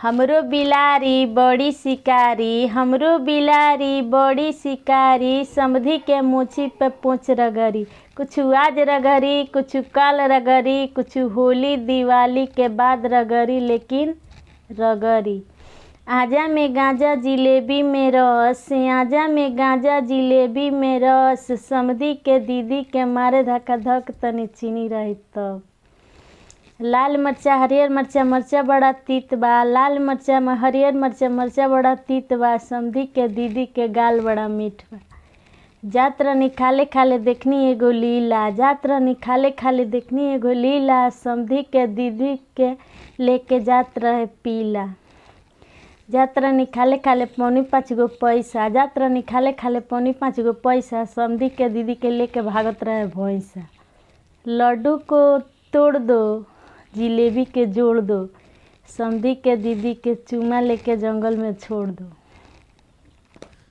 हमरो बिलारी बड़ी शिकारी, हमरो बिलारी बड़ी शिकारी, समधी के मोची पे पोंछ रगड़ी। कुछ आज रगड़ी, कुछ कल रगड़ी, कुछ होली दिवाली के बाद रगड़ी, लेकिन रगड़ी। आजा में गांजा जिलेबी में रस, आजा में गांजा जिलेबी में रस, समधी के दीदी के मारे धक्का धक तनी चीनी रही तब। लाल मरचा हरियर मरचा, मरचा बड़ा तीत बा, लाल मरचा में हरियर मरचा, मरचा बड़ा तीत बा, समधी के दीदी के गाल बड़ा मीठ बा। जात रानी खाले खाले देखनी एगो लीला, जात रानी खाले खाले देखनी एगो लीला, समधी के दीदी के लेके जात रहे पीला। जात रानी खाले खाले पौनी 5 गो पैसा, जात रानी खाले खाले पौनी 5 गो पैसा, समधी के दीदी के लेके भागत रहे भैंसा। लड्डू को तोड़ दो, जिलेबी के जोड़ दो, समधी के दीदी के चूमा लेके जंगल में छोड़ दो।